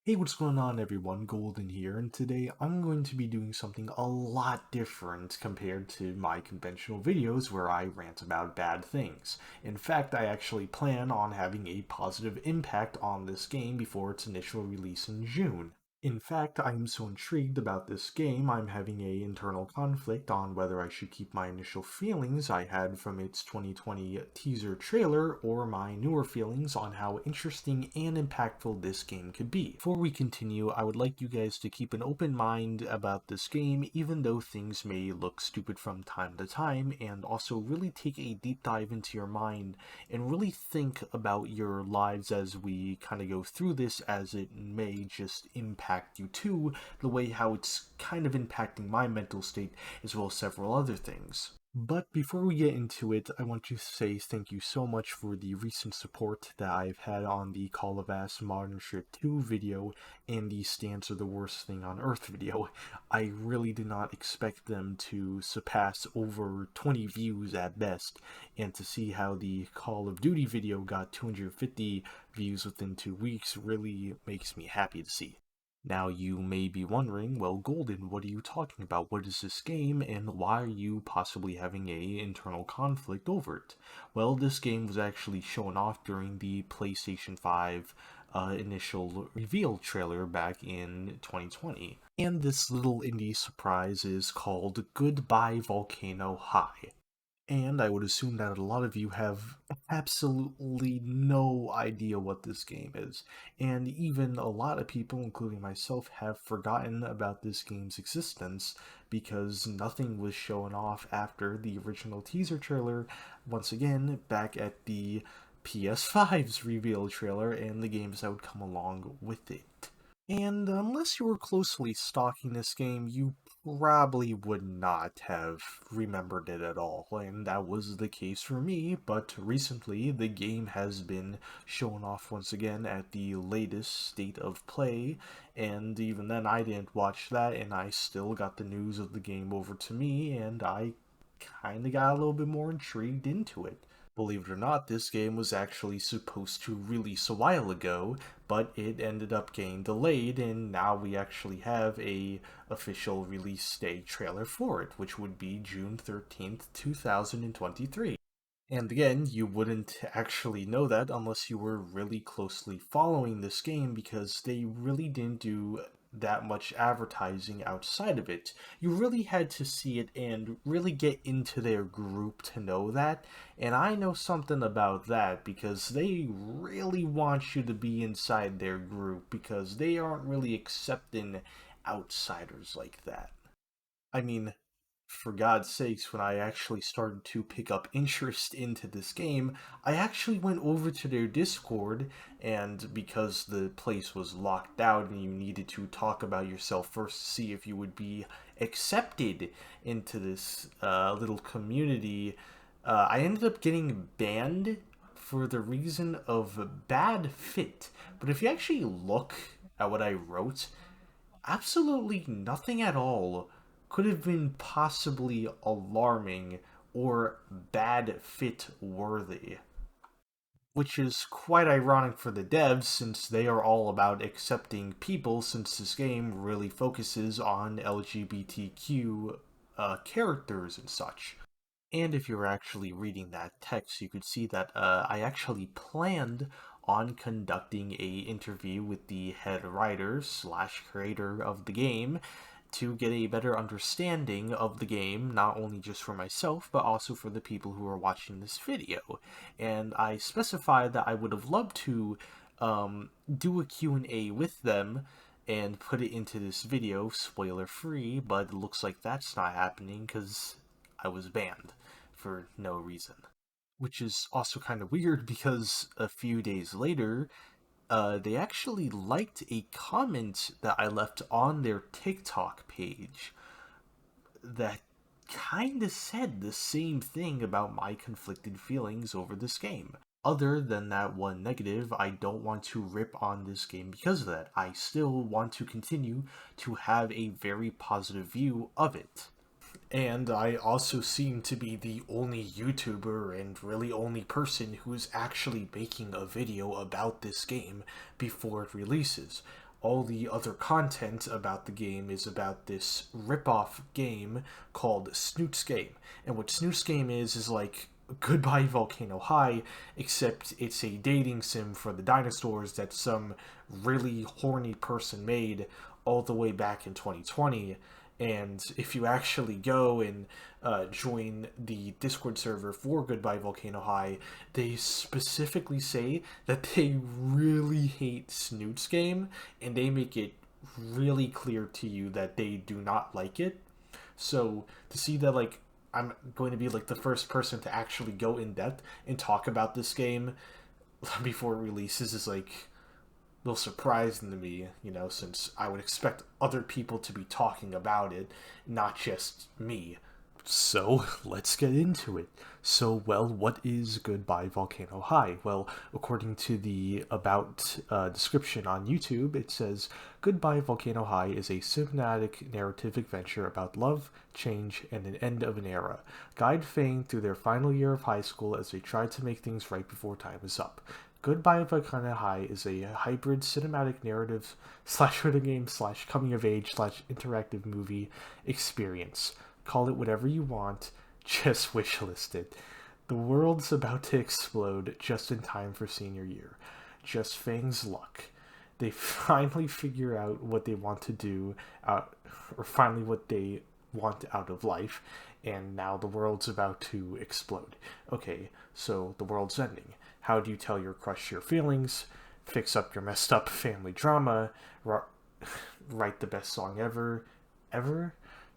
Hey, what's going on everyone? Golden here, and today I'm going to be doing something a lot different compared to my conventional videos where I rant about bad things. In fact, I actually plan on having a positive impact on this game before its initial release in June. In fact, I'm so intrigued about this game, I'm having an internal conflict on whether I should keep my initial feelings I had from its 2020 teaser trailer or my newer feelings on how interesting and impactful this game could be. Before we continue, I would like you guys to keep an open mind about this game, even though things may look stupid from time to time, and also really take a deep dive into your mind and really think about your lives as we kind of go through this, as it may just impact you too, the way how it's kind of impacting my mental state as well as several other things. But before we get into it, I want to say thank you so much for the recent support that I've had on the Call of Ass Modern Shit 2 video and the Stance are the Worst Thing on Earth video. I really did not expect them to surpass over 20 views at best, and to see how the Call of Duty video got 250 views within 2 weeks really makes me happy to see. Now you may be wondering, well, Golden, what are you talking about? What is this game, and why are you possibly having a internal conflict over it? Well, this game was actually shown off during the PlayStation 5 initial reveal trailer back in 2020. And this little indie surprise is called Goodbye Volcano High. And I would assume that a lot of you have absolutely no idea what this game is. And even a lot of people, including myself, have forgotten about this game's existence because nothing was shown off after the original teaser trailer, once again, back at the PS5's reveal trailer and the games that would come along with it. And unless you were closely stalking this game, you probably would not have remembered it at all, and that was the case for me. But recently, the game has been shown off once again at the latest state of play, and even then I didn't watch that, and I still got the news of the game over to me, and I kinda got a little bit more intrigued into it. Believe it or not, this game was actually supposed to release a while ago, but it ended up getting delayed, and now we actually have a official release date trailer for it, which would be June 13th, 2023. And again, you wouldn't actually know that unless you were really closely following this game, because they really didn't do that much advertising outside of it. You really had to see it and really get into their group to know that. And I know something about that because they really want you to be inside their group because they aren't really accepting outsiders like that. I mean, for God's sakes, when I actually started to pick up interest into this game, I actually went over to their Discord, and because the place was locked out and you needed to talk about yourself first to see if you would be accepted into this little community, I ended up getting banned for the reason of bad fit. But if you actually look at what I wrote, absolutely nothing at all could have been possibly alarming or bad fit worthy. Which is quite ironic for the devs since they are all about accepting people, since this game really focuses on LGBTQ characters and such. And if you were actually reading that text, you could see that I actually planned on conducting a interview with the head writer slash creator of the game to get a better understanding of the game, not only just for myself, but also for the people who are watching this video. And I specified that I would have loved to do a Q&A with them and put it into this video, spoiler free, but it looks like that's not happening because I was banned for no reason. Which is also kind of weird because a few days later, they actually liked a comment that I left on their TikTok page that kind of said the same thing about my conflicted feelings over this game. Other than that one negative, I don't want to rip on this game because of that. I still want to continue to have a very positive view of it. And I also seem to be the only YouTuber and really only person who's actually making a video about this game before it releases. all the other content about the game is about this rip-off game called Snoot's Game. And what Snoot's Game is like Goodbye Volcano High, except it's a dating sim for the dinosaurs that some really horny person made all the way back in 2020. And if you actually go and join the Discord server for Goodbye Volcano High, they specifically say that they really hate Snoot's Game, and they make it really clear to you that they do not like it. So to see that, like, I'm going to be like the first person to actually go in depth and talk about this game before it releases is like a little surprising to me, since I would expect other people to be talking about it, not just me. So, let's get into it. So, well, what is Goodbye Volcano High? Well, according to the About description on YouTube, it says Goodbye Volcano High is a cinematic narrative adventure about love, change, and an end of an era. Guide Fang through their final year of high school as they try to make things right before time is up. Goodbye Volcano High is a hybrid cinematic narrative slash video game slash coming of age slash interactive movie experience. Call it whatever you want, just wishlist it. The world's about to explode just in time for senior year. Just Fang's luck. They finally figure out what they want to do, or finally what they want out of life, and now the world's about to explode. Okay, so the world's ending. How do you tell your crush your feelings, fix up your messed up family drama, write the best song ever,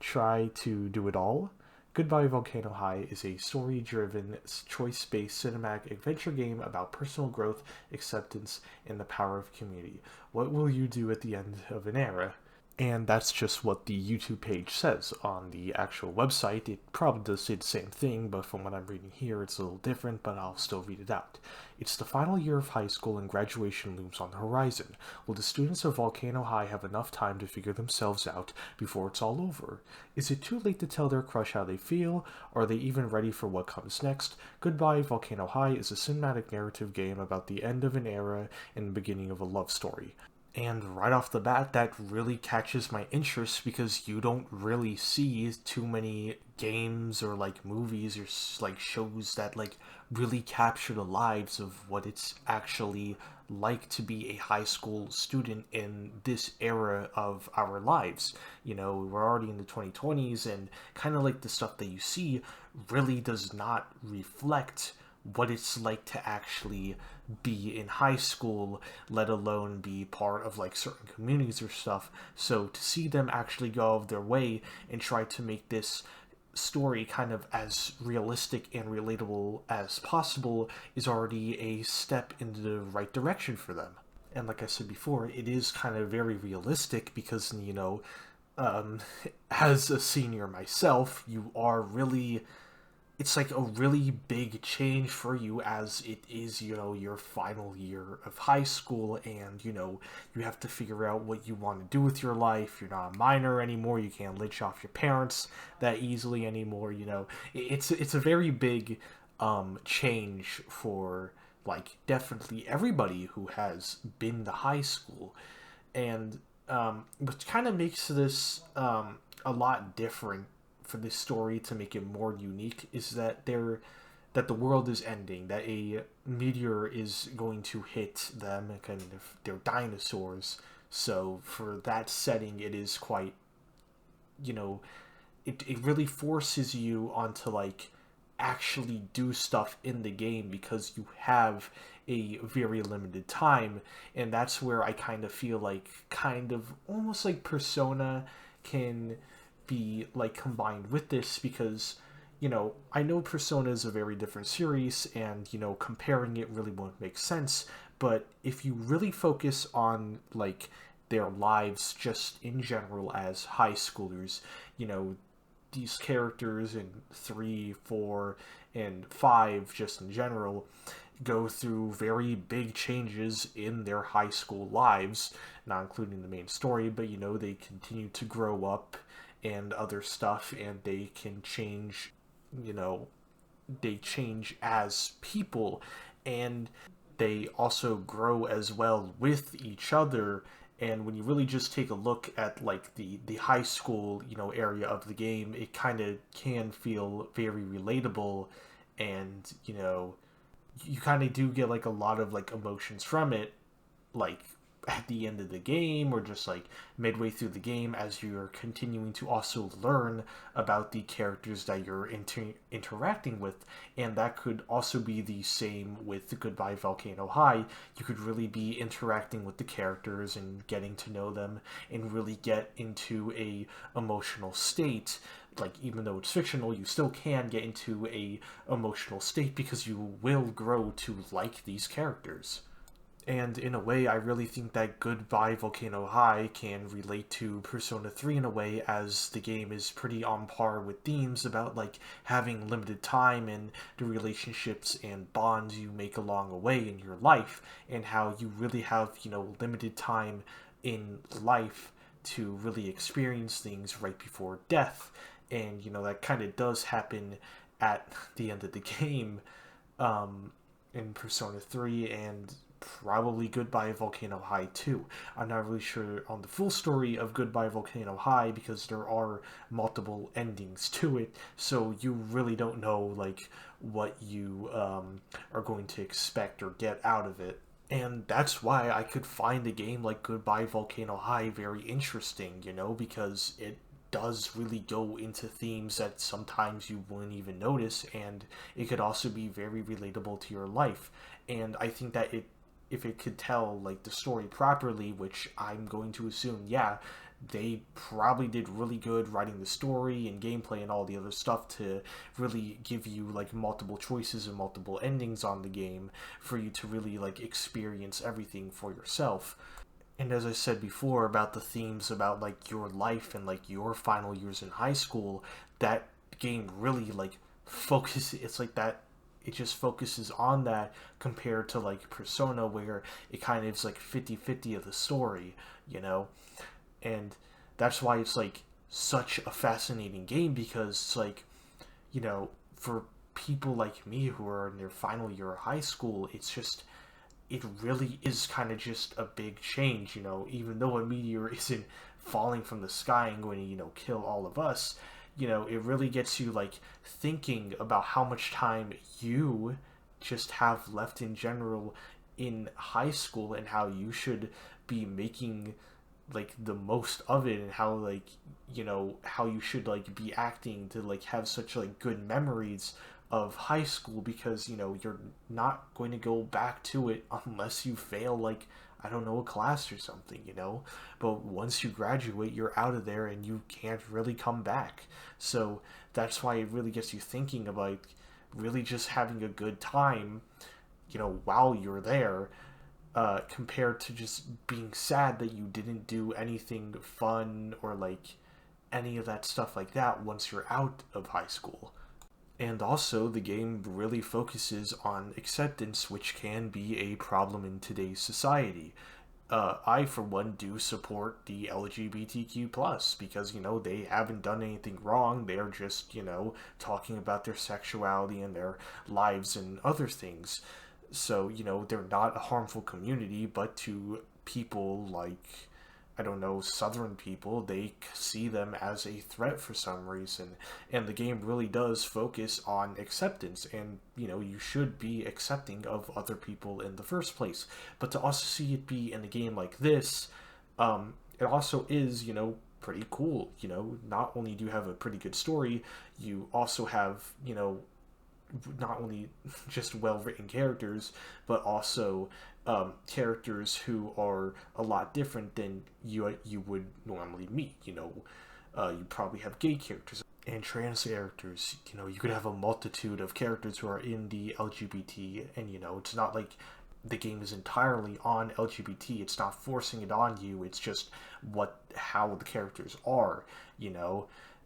try to do it all? Goodbye Volcano High is a story-driven, choice-based cinematic adventure game about personal growth, acceptance, and the power of community. What will you do at the end of an era? And that's just what the YouTube page says. On the actual website, it probably does say the same thing, but from what I'm reading here, it's a little different, but I'll still read it out. It's the final year of high school and graduation looms on the horizon. Will the students of Volcano High have enough time to figure themselves out before it's all over? Is it too late to tell their crush how they feel? Are they even ready for what comes next? Goodbye Volcano High is a cinematic narrative game about the end of an era and the beginning of a love story. And right off the bat, that really catches my interest because you don't really see too many games or like movies or like shows that like really capture the lives of what it's actually like to be a high school student in this era of our lives. We're already in the 2020s, and kind of like the stuff that you see really does not reflect what it's like to actually be in high school, let alone be part of like certain communities or stuff. So to see them actually go out of their way and try to make this story kind of as realistic and relatable as possible is already a step in the right direction for them. And like I said before, it is kind of very realistic because, as a senior myself, you are really... It's like a really big change for you as it is, your final year of high school, and, you have to figure out what you want to do with your life. You're not a minor anymore. You can't lynch off your parents that easily anymore. It's a very big change for, like, definitely everybody who has been to high school. And which kind of makes this a lot different for this story to make it more unique is that the world is ending, that a meteor is going to hit them, and kind of they're dinosaurs. So for that setting, it is quite, it really forces you onto like actually do stuff in the game because you have a very limited time. And that's where I kind of feel like kind of almost like Persona can be like combined with this, because I know Persona is a very different series, and comparing it really won't make sense, but if you really focus on like their lives just in general as high schoolers, these characters in 3, 4, and 5 just in general go through very big changes in their high school lives, not including the main story, but they continue to grow up and other stuff, and they can change, they change as people, and they also grow as well with each other And when you really just take a look at like the high school, area of the game, it kind of can feel very relatable, and you kind of do get like a lot of like emotions from it, like at the end of the game or just like midway through the game as you're continuing to also learn about the characters that you're interacting with. And that could also be the same with the Goodbye Volcano High. You could really be interacting with the characters and getting to know them and really get into a emotional state. Like, even though it's fictional, you still can get into a emotional state because you will grow to like these characters. And in a way, I really think that Goodbye Volcano High can relate to Persona 3 in a way, as the game is pretty on par with themes about like having limited time and the relationships and bonds you make along the way in your life, and how you really have, limited time in life to really experience things right before death. And, that kind of does happen at the end of the game, in Persona 3, and probably Goodbye Volcano High too. I'm not really sure on the full story of Goodbye Volcano High because there are multiple endings to it, so you really don't know like what you are going to expect or get out of it. And that's why I could find a game like Goodbye Volcano High very interesting, because it does really go into themes that sometimes you wouldn't even notice, and it could also be very relatable to your life. And I think that if it could tell like the story properly, which I'm going to assume, yeah, they probably did really good writing the story and gameplay and all the other stuff to really give you like multiple choices and multiple endings on the game for you to really like experience everything for yourself. And as I said before about the themes about like your life and like your final years in high school, that game really like it's like that, it just focuses on that compared to like Persona, where it kind of is like 50-50 of the story, you know? And that's why it's like such a fascinating game, because it's like, for people like me who are in their final year of high school, it really is kind of just a big change, even though a meteor isn't falling from the sky and going to, kill all of us. It really gets you like thinking about how much time you just have left in general in high school, and how you should be making like the most of it, and how like how you should like be acting to like have such like good memories of high school, because you're not going to go back to it unless you fail like, I don't know, a class or something, but once you graduate, you're out of there and you can't really come back. So that's why it really gets you thinking about really just having a good time, while you're there, compared to just being sad that you didn't do anything fun or like any of that stuff like that once you're out of high school. And also, the game really focuses on acceptance, which can be a problem in today's society. I, for one, do support the LGBTQ plus, because they haven't done anything wrong. They're just talking about their sexuality and their lives and other things. So they're not a harmful community, but to people like, I don't know, Southern people, they see them as a threat for some reason. And the game really does focus on acceptance, and, you should be accepting of other people in the first place. But to also see it be in a game like this, it also is, pretty cool. Not only do you have a pretty good story, you also have, not only just well written characters, but also characters who are a lot different than you would normally meet. You probably have gay characters and trans characters. You could have a multitude of characters who are in the LGBT, and it's not like the game is entirely on LGBT. It's not forcing it on you. It's just how the characters are.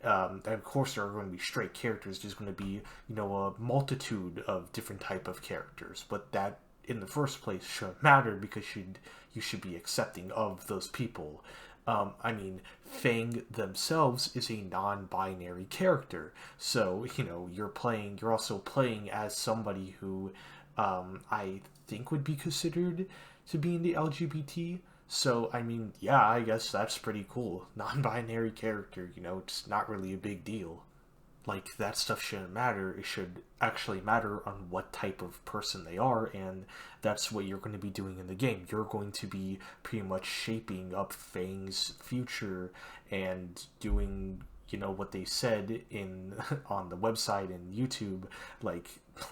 And of course, there are going to be straight characters. There's going to be, a multitude of different type of characters. But that, in the first place, shouldn't matter, because you should be accepting of those people. I mean, Fang themselves is a non-binary character. So, you're also playing as somebody who I think would be considered to be in the LGBT So, I mean, yeah, I guess that's pretty cool. Non-binary character, it's not really a big deal. Like, that stuff shouldn't matter. It should actually matter on what type of person they are, and that's what you're going to be doing in the game. You're going to be pretty much shaping up Fang's future and doing, what they said in on the website and YouTube, like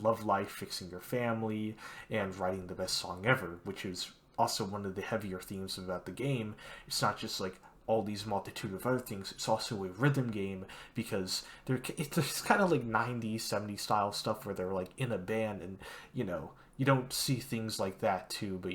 love life, fixing your family, and writing the best song ever, which is also one of the heavier themes about the game. It's not just like all these multitude of other things. It's also a rhythm game because it's kind of like 90s, 70s style stuff where they're like in a band, and you don't see things like that too, but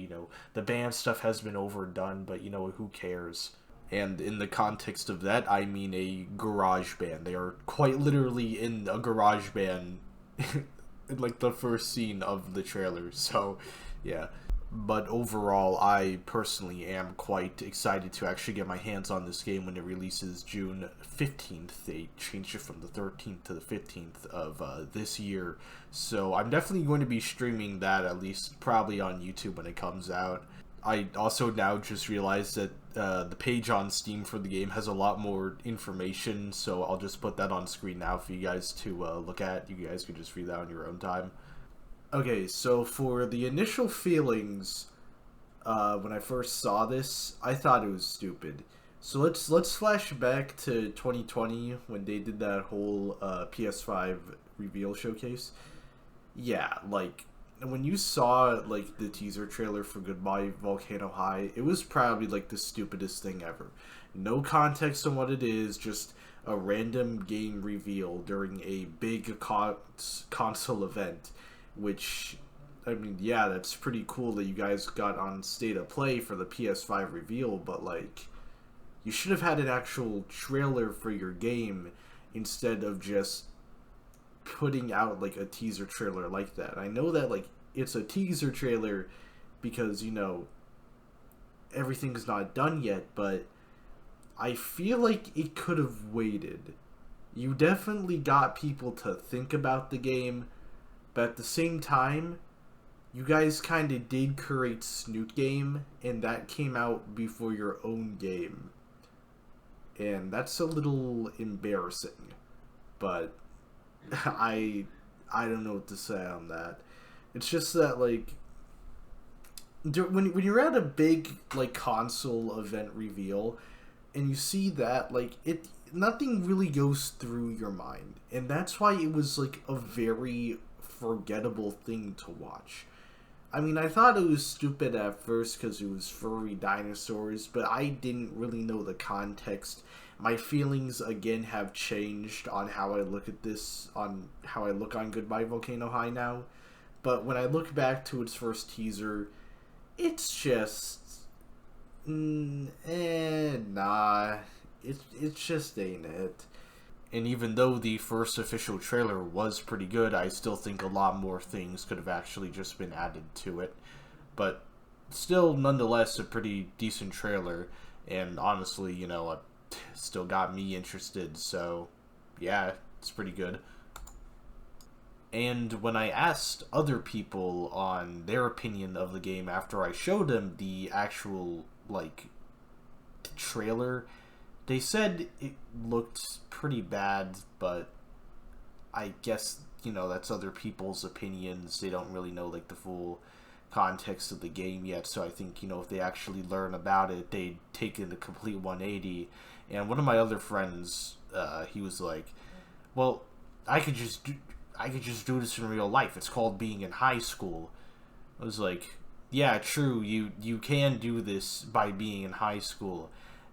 the band stuff has been overdone, but who cares? And in the context of that, I mean a garage band. They are quite literally in a garage band in like the first scene of the trailer. So, yeah. But overall, I personally am quite excited to actually get my hands on this game when it releases June 15th. They changed it from the 13th to the 15th of this year. So I'm definitely going to be streaming that, at least probably on YouTube when it comes out. I also now just realized that the page on Steam for the game has a lot more information, so I'll just put that on screen now for you guys to look at. You guys can just read that on your own time. Okay, so for the initial feelings, when I first saw this, I thought it was stupid. So let's flash back to 2020 when they did that whole PS5 reveal showcase. Yeah, like when you saw like the teaser trailer for Goodbye Volcano High, it was probably like the stupidest thing ever. No context on what it is, just a random game reveal during a big console event, which, I mean, yeah, that's pretty cool that you guys got on State of Play for the PS5 reveal, but like, you should have had an actual trailer for your game instead of just putting out like a teaser trailer like that. I know that like it's a teaser trailer because everything's not done yet, but I feel like it could have waited. You definitely got people to think about the game, but at the same time, you guys kind of did create Snoot Game, and that came out before your own game. And that's a little embarrassing. But I don't know what to say on that. It's just that, like, when you're at a big, like, console event reveal, and you see that, like, nothing really goes through your mind. And that's why it was, like, a very forgettable thing to watch. I mean, I thought it was stupid at first because it was furry dinosaurs, but I didn't really know the context. My feelings, again, have changed on how I look at this, on how I look on Goodbye Volcano High now. But when I look back to its first teaser, it's just... nah. It just ain't it. And even though the first official trailer was pretty good, I still think a lot more things could have actually just been added to it. But still, nonetheless, a pretty decent trailer. And honestly, it still got me interested. So, yeah, it's pretty good. And when I asked other people on their opinion of the game after I showed them the actual, like, trailer, they said it looked pretty bad, but I guess, that's other people's opinions. They don't really know, like, the full context of the game yet, so I think, if they actually learn about it, they'd take it a complete 180. And one of my other friends, he was like, well, I could just do this in real life. It's called being in high school. I was like, yeah, true, you can do this by being in high school,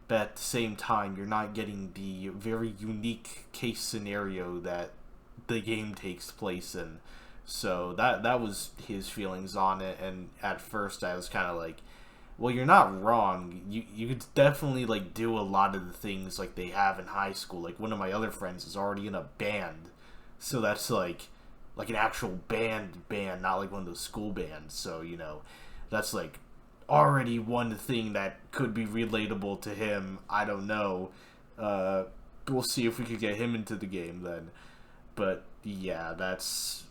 but at the same time, you're not getting the very unique case scenario that the game takes place in. So that was his feelings on it, and at first I was kind of like, well, you're not wrong. You could definitely, like, do a lot of the things like they have in high school. Like, one of my other friends is already in a band, so that's like an actual band, not like one of those school bands. So, that's like already one thing that could be relatable to him. I don't know. We'll see if we could get him into the game then. But yeah, that's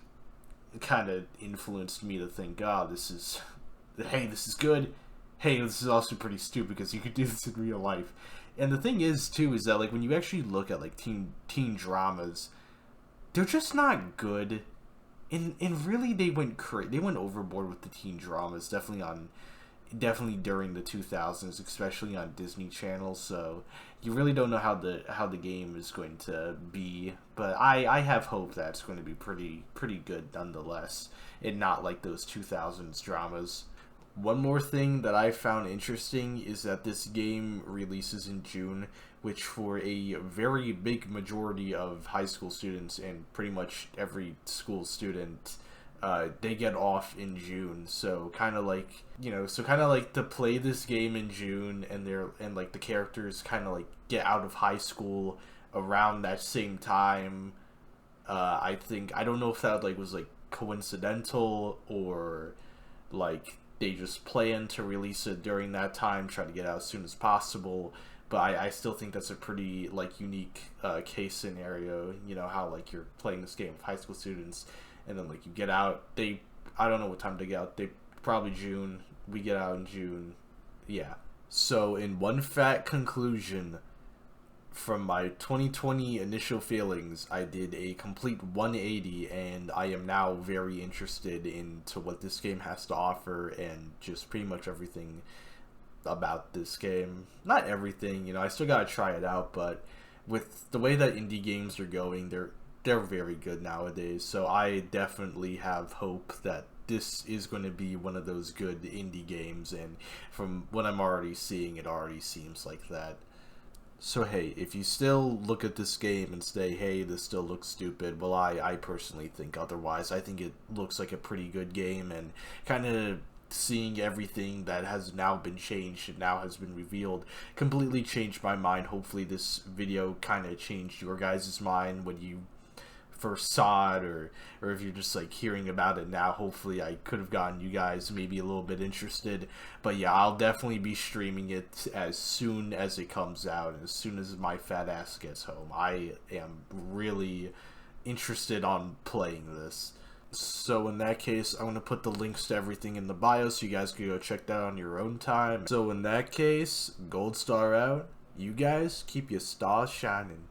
kind of influenced me to think, this is good. hey, this is also pretty stupid because you could do this in real life. And the thing is too is that like when you actually look at like teen dramas, they're just not good. And really they went overboard with the teen dramas, definitely during the 2000s, especially on Disney Channel. So you really don't know how the game is going to be, but I have hope that it's going to be pretty good nonetheless, and not like those 2000s dramas. One more thing that I found interesting is that this game releases in June, which for a very big majority of high school students and pretty much every school student, they get off in June. So kind of like, kind of like to play this game in June, and like the characters kind of like get out of high school around that same time. I don't know if that like was like coincidental, or like they just plan to release it during that time, try to get out as soon as possible. But I still think that's a pretty like unique case scenario. You know how like you're playing this game with high school students, and then like you get out. I don't know what time they get out. They probably June. We get out in June. Yeah. So in one fat conclusion, from my 2020 initial feelings, I did a complete 180, and I am now very interested into what this game has to offer and just pretty much everything about this game. Not everything, I still gotta try it out, but with the way that indie games are going, they're very good nowadays. So I definitely have hope that this is going to be one of those good indie games, and from what I'm already seeing, it already seems like that. So hey, if you still look at this game and say, hey, this still looks stupid, well, I personally think otherwise. I think it looks like a pretty good game, and kind of seeing everything that has now been changed and now has been revealed completely changed my mind. Hopefully this video kind of changed your guys' mind when you first saw it, or if you're just like hearing about it now. Hopefully I could have gotten you guys maybe a little bit interested. But yeah, I'll definitely be streaming it as soon as it comes out, and as soon as my fat ass gets home. I am really interested on playing this. So in that case, I'm going to put the links to everything in the bio so you guys can go check that out on your own time. So in that case, gold star out. You guys keep your stars shining.